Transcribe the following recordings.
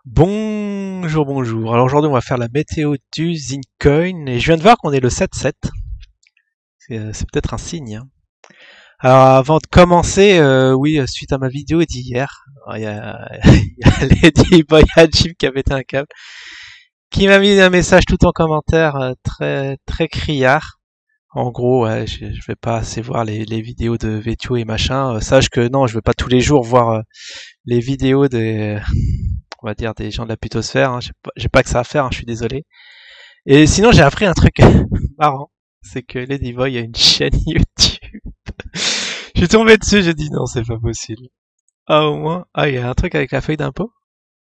Bonjour, bonjour. Alors aujourd'hui, on va faire la météo du Zincoin et je viens de voir qu'on est le 7-7. C'est peut-être un signe, hein. Alors avant de commencer, oui, suite à ma vidéo d'hier, il y a Lady Boy Jim qui a pété un câble, qui m'a mis un message tout en commentaire très très criard. En gros, ouais, je vais pas assez voir les vidéos de Vétio et machin. Sache que non, je vais pas tous les jours voir les vidéos des, on va dire, des gens de la putosphère, hein. J'ai pas que ça à faire, hein, je suis désolé. Et sinon, j'ai appris un truc marrant. C'est que Ladyboy a une chaîne YouTube. Je suis tombé dessus, j'ai dit non, c'est pas possible. Ah, au moins. Ah, il y a un truc avec la feuille d'impôt?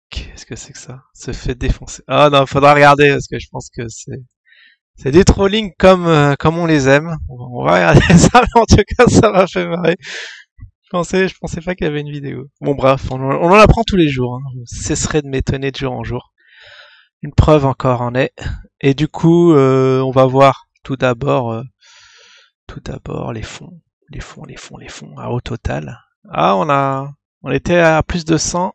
Qu'est-ce que c'est que ça? Se fait défoncer. Ah non, faudra regarder parce que je pense que c'est du trolling comme on les aime. On va regarder ça, mais en tout cas, ça m'a fait marrer. Je pensais pas qu'il y avait une vidéo. Bon, bref, on en apprend tous les jours, hein. Je cesserai de m'étonner de jour en jour. Une preuve encore en est. Et du coup, on va voir tout d'abord les fonds. Ah, au total. Ah, on était à plus de 100.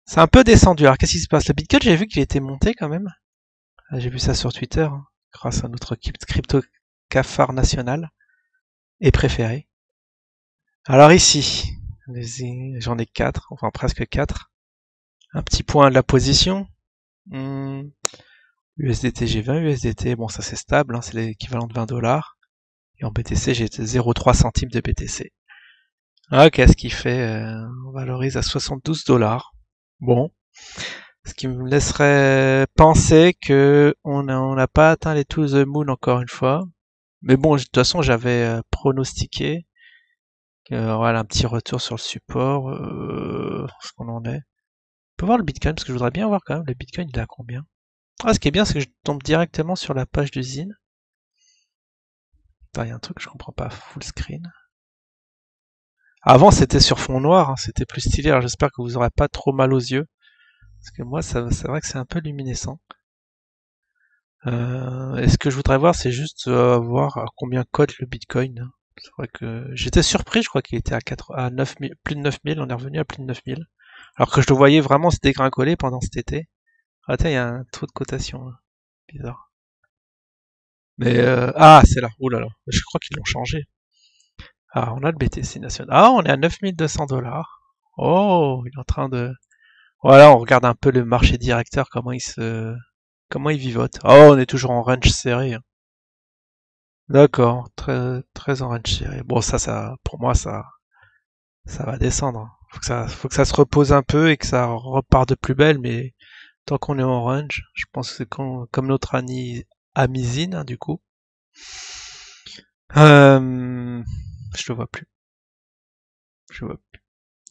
C'est un peu descendu. Alors, qu'est-ce qui se passe? Le Bitcoin, j'ai vu qu'il était monté quand même. Ah, j'ai vu ça sur Twitter, hein, grâce à notre crypto cafard national et préféré. Alors ici, j'en ai 4, enfin presque 4. Un petit point de la position. USDT, j'ai 20 USDT. Bon, ça c'est stable, hein, c'est l'équivalent de 20 dollars. Et en BTC, j'ai 0,3 centimes de BTC. Ah, qu'est-ce qui fait? On valorise à 72 dollars. Bon. Ce qui me laisserait penser que on n'a pas atteint les to the moon encore une fois. Mais bon, de toute façon, j'avais pronostiqué. Voilà, un petit retour sur le support. Ce qu'on en est. On peut voir le Bitcoin, parce que je voudrais bien voir quand même le Bitcoin, il est à combien? Ah, ce qui est bien, c'est que je tombe directement sur la page d'usine. Attends, il y a un truc que je comprends pas. Full screen. Avant, c'était sur fond noir, hein, c'était plus stylé. Alors j'espère que vous aurez pas trop mal aux yeux. Parce que moi, c'est vrai que c'est un peu luminescent. Et ce que je voudrais voir, c'est juste voir à combien cote le Bitcoin, hein. C'est vrai que j'étais surpris, je crois qu'il était à 9000, plus de 9000, on est revenu à plus de 9000. Alors que je le voyais vraiment se dégringoler pendant cet été. Ah, tiens, il y a un taux de cotation, là. Bizarre. Mais, ah, c'est là. Ouh là là. Je crois qu'ils l'ont changé. Ah, on a le BTC national. Ah, on est à 9200 dollars. Oh, il est en train de... Voilà, on regarde un peu le marché directeur, comment il vivote. Oh, on est toujours en range serré, hein. D'accord, très, très en range serré. Bon, pour moi, ça va descendre, hein. Faut que ça se repose un peu et que ça repart de plus belle, mais tant qu'on est en range, je pense que c'est comme notre ami Zine, hein, du coup. Euh, je le vois plus. Je le vois plus.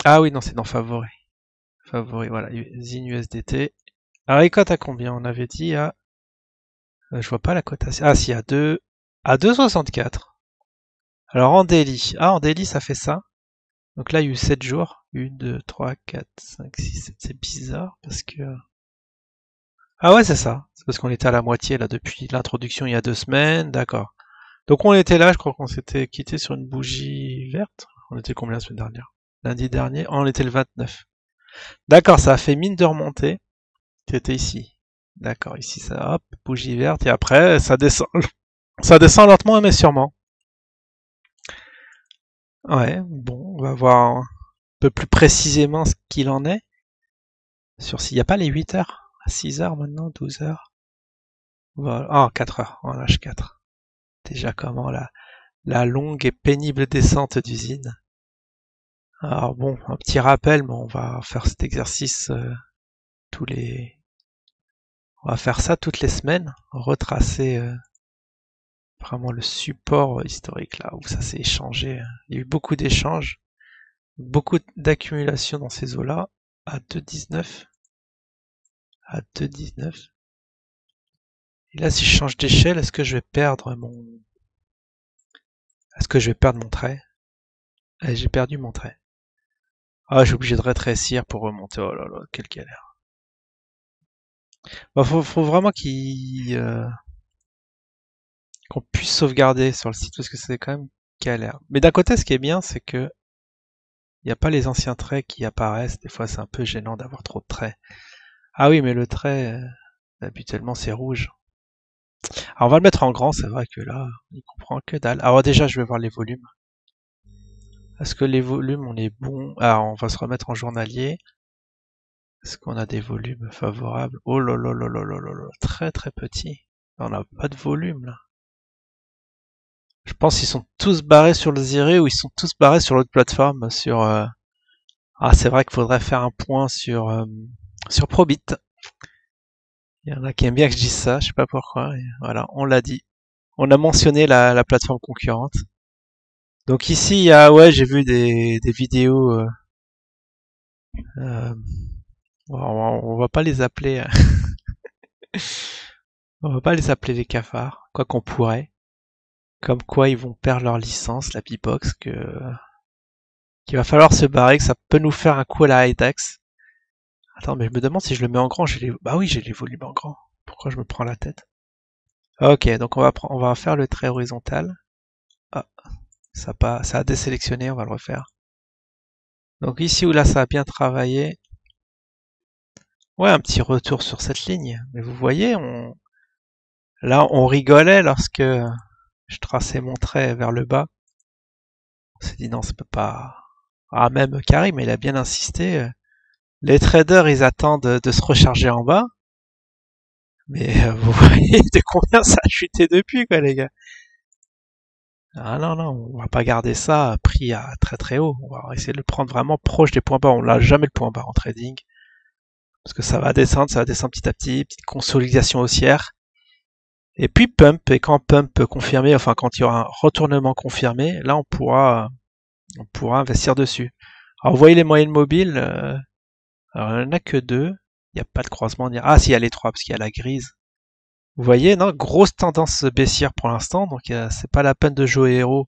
Ah oui, non, c'est dans Favori. Favori, voilà, Zine USDT. Alors, les cotes à combien? On avait dit à... je vois pas la cotation. Ah si, à 2,64. Alors en daily. Ah, en daily, ça fait ça. Donc là, il y a eu 7 jours. 1, 2, 3, 4, 5, 6, 7. C'est bizarre parce que... Ah ouais, c'est ça. C'est parce qu'on était à la moitié là depuis l'introduction il y a 2 semaines. D'accord. Donc on était là, je crois qu'on s'était quitté sur une bougie verte. On était combien la semaine dernière? Lundi dernier, on était le 29. D'accord, ça a fait mine de remonter. C'était ici. D'accord, ici ça, hop, bougie verte, et après ça descend. Ça descend lentement mais sûrement. Ouais, bon, on va voir un peu plus précisément ce qu'il en est. Sur s'il n'y a pas les 8 heures, à 6 heures maintenant, 12 heures. Voilà. Ah, 4 heures, en H4. Déjà comment la longue et pénible descente d'usine. Alors bon, un petit rappel, mais on va faire cet exercice tous les... On va faire ça toutes les semaines, retracer vraiment le support historique là où ça s'est échangé. Il y a eu beaucoup d'échanges, beaucoup d'accumulation dans ces eaux-là, à 2,19. À 2,19. Et là, si je change d'échelle, est-ce que je vais perdre mon trait? J'ai perdu mon trait. Ah, j'ai obligé de rétrécir pour remonter. Oh là là, quelle galère. Bah, faut vraiment qu'on puisse sauvegarder sur le site parce que c'est quand même galère. Mais d'un côté, ce qui est bien, c'est que il n'y a pas les anciens traits qui apparaissent. Des fois, c'est un peu gênant d'avoir trop de traits. Ah oui, mais le trait, habituellement, c'est rouge. Alors, on va le mettre en grand, c'est vrai que là, il comprend que dalle. Alors déjà, je vais voir les volumes. Est-ce que les volumes, on est bon? Ah, on va se remettre en journalier. Est-ce qu'on a des volumes favorables? Oh là là là là là là là, très très petit. On n'a pas de volume là. Je pense qu'ils sont tous barrés sur le Ziré ou ils sont tous barrés sur l'autre plateforme. Ah, c'est vrai qu'il faudrait faire un point sur Probit. Il y en a qui aiment bien que je dise ça, je sais pas pourquoi. Et voilà, on l'a dit. On a mentionné la plateforme concurrente. Donc ici, il y a, ouais, j'ai vu des vidéos. Euh, on va pas les appeler, on va pas les appeler les cafards, quoi qu'on pourrait. Comme quoi ils vont perdre leur licence, la Beatbox, qu'il va falloir se barrer, que ça peut nous faire un coup à la Hidex. Attends, mais je me demande si je le mets en grand, bah oui, j'ai les volumes en grand. Pourquoi je me prends la tête? Ok, donc on va faire le trait horizontal. Ah, ça a désélectionné, on va le refaire. Donc ici où là ça a bien travaillé. Ouais, un petit retour sur cette ligne. Mais vous voyez, là on rigolait lorsque je traçais mon trait vers le bas. On s'est dit non, ça peut pas. Ah, même Karim, il a bien insisté. Les traders, ils attendent de se recharger en bas. Mais vous voyez de combien ça a chuté depuis, quoi, les gars. Ah non, non, on va pas garder ça pris à très très haut. On va essayer de le prendre vraiment proche des points bas. On l'a jamais le point bas en trading. Parce que ça va descendre petit à petit, petite consolidation haussière. Et puis pump, et quand pump confirmé, enfin quand il y aura un retournement confirmé, là on pourra investir dessus. Alors vous voyez les moyennes mobiles, alors il n'y en a que deux, il n'y a pas de croisement. Ah si, il y a les trois, parce qu'il y a la grise. Vous voyez, non, grosse tendance baissière pour l'instant, donc c'est pas la peine de jouer héros,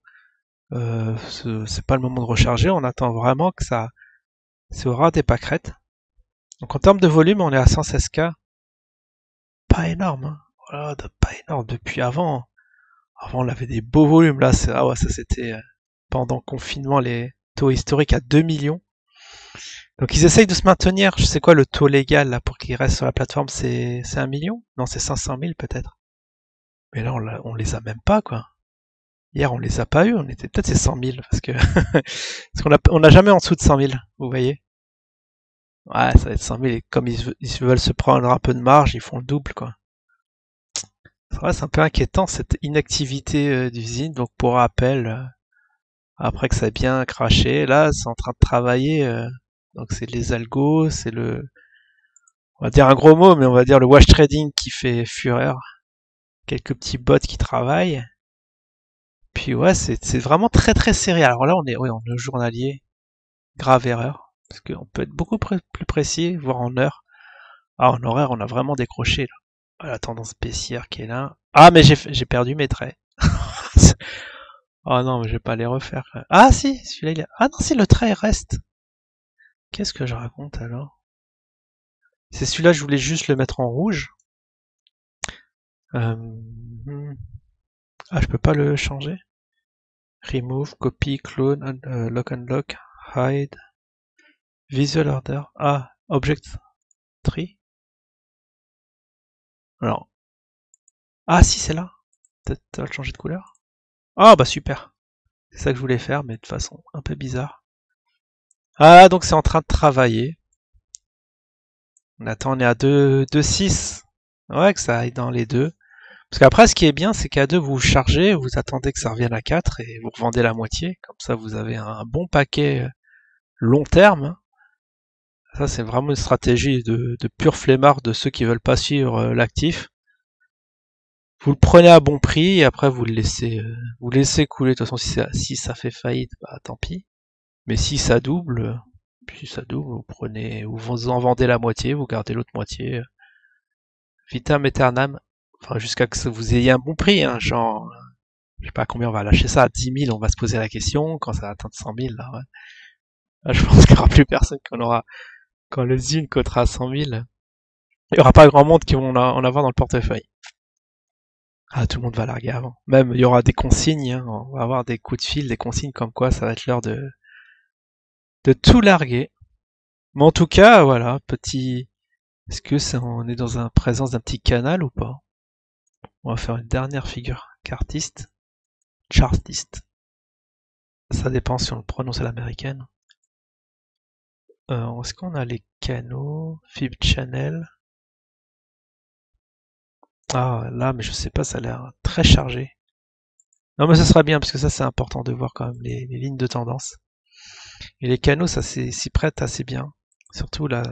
c'est pas le moment de recharger, on attend vraiment que ça aura des pâquerettes. Donc en termes de volume, on est à 116K, pas énorme, hein. Voilà, pas énorme depuis avant. Avant, on avait des beaux volumes. Là, ah ouais, ça c'était pendant le confinement, les taux historiques à 2 millions. Donc ils essayent de se maintenir. Je sais quoi le taux légal là pour qu'ils restent sur la plateforme, c'est 1 million? Non, c'est 500 000 peut-être. Mais là, on les a même pas, quoi. Hier, on les a pas eu. On était peut-être c'est 100 000 parce que on a jamais en dessous de 100 000. Vous voyez? Ouais, ça va être 100 000. Et comme ils veulent se prendre un peu de marge, ils font le double, quoi. C'est vrai, c'est un peu inquiétant cette inactivité d'usine. Donc pour rappel, après que ça a bien craché, là, c'est en train de travailler. Donc c'est les algos, c'est on va dire un gros mot, mais on va dire le wash trading qui fait fureur. Quelques petits bots qui travaillent. Puis ouais, c'est vraiment très très serré. Alors là, on est journalier. Grave erreur. Parce qu'on peut être beaucoup plus précis, voire en heure. Ah, en horaire, on a vraiment décroché là. Ah, la tendance baissière qui est là. Ah, mais j'ai perdu mes traits. Oh non, mais je vais pas les refaire. Ah si, celui-là il est... Ah non, si le trait reste. Qu'est-ce que je raconte alors? C'est celui-là, je voulais juste le mettre en rouge. Ah, je peux pas le changer. Remove, copy, clone, lock and lock, hide, visual order. Ah, object tree. Alors. Ah si, c'est là. Peut-être ça va le changer de couleur. Ah bah super. C'est ça que je voulais faire, mais de façon un peu bizarre. Ah, donc c'est en train de travailler. On attend, on est à 2,6. Ouais, que ça aille dans les deux. Parce qu'après, ce qui est bien, c'est qu'à 2, vous chargez, vous attendez que ça revienne à 4 et vous revendez la moitié. Comme ça, vous avez un bon paquet long terme. Ça, c'est vraiment une stratégie de pur flemmard de ceux qui veulent pas suivre l'actif. Vous le prenez à bon prix et après vous le laissez couler. De toute façon, si ça fait faillite, bah tant pis. Mais si ça double, vous prenez, vous en vendez la moitié, vous gardez l'autre moitié. Vitam aeternam. Enfin, jusqu'à ce que vous ayez un bon prix, hein, genre, je sais pas combien on va lâcher ça, à 10 000, on va se poser la question, quand ça va atteindre 100 000, là, ouais. Là, je pense qu'il n'y aura plus personne quand le zine cotera 100 000, il n'y aura pas grand monde qui vont en avoir dans le portefeuille. Ah, tout le monde va larguer avant. Même, il y aura des consignes, hein, on va avoir des coups de fil, des consignes comme quoi ça va être l'heure de tout larguer. Mais en tout cas, voilà, Est-ce que on est dans la présence d'un petit canal ou pas? On va faire une dernière figure chartiste. Ça dépend si on le prononce à l'américaine. Est-ce qu'on a les canaux? Fib channel. Ah là, mais je sais pas, ça a l'air très chargé. Non mais ça sera bien parce que ça c'est important de voir quand même les lignes de tendance. Et les canaux, ça s'y prête assez bien. Surtout là,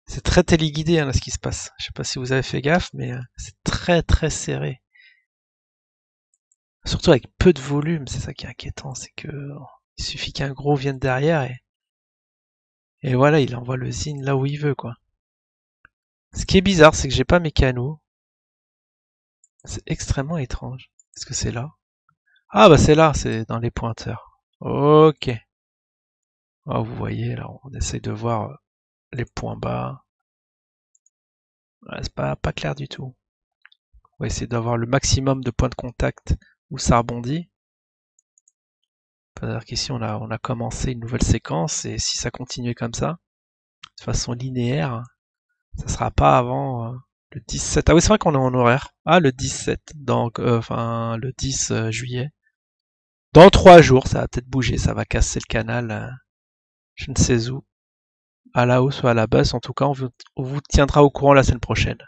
c'est très téléguidé hein, là ce qui se passe. Je sais pas si vous avez fait gaffe, mais c'est très très serré. Surtout avec peu de volume, c'est ça qui est inquiétant, c'est que il suffit qu'un gros vienne derrière et voilà, il envoie le zine là où il veut quoi. Ce qui est bizarre, c'est que j'ai pas mes canaux. C'est extrêmement étrange. Est-ce que c'est là? Ah bah c'est là, c'est dans les pointeurs. Ok. Oh, vous voyez, là, on essaye de voir les points bas. Ouais, c'est pas clair du tout. On va essayer d'avoir le maximum de points de contact où ça rebondit. C'est-à-dire qu'ici, on a commencé une nouvelle séquence et si ça continuait comme ça, de façon linéaire, ça sera pas avant le 17. Ah oui, c'est vrai qu'on est en horaire. Ah, le 17, donc, enfin, le 10 juillet. Dans 3 jours, ça va peut-être bouger, ça va casser le canal, je ne sais où, à la hausse ou à la baisse. En tout cas, on vous tiendra au courant la semaine prochaine.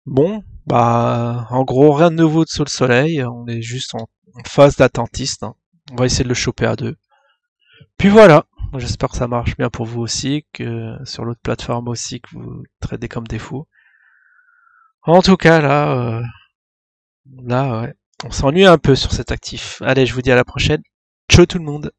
Bon, bah, en gros, rien de nouveau sous le soleil. On est juste en phase d'attentiste, hein. On va essayer de le choper à deux. Puis voilà. J'espère que ça marche bien pour vous aussi, que sur l'autre plateforme aussi, que vous tradez comme des fous. En tout cas, là, ouais, on s'ennuie un peu sur cet actif. Allez, je vous dis à la prochaine. Ciao tout le monde.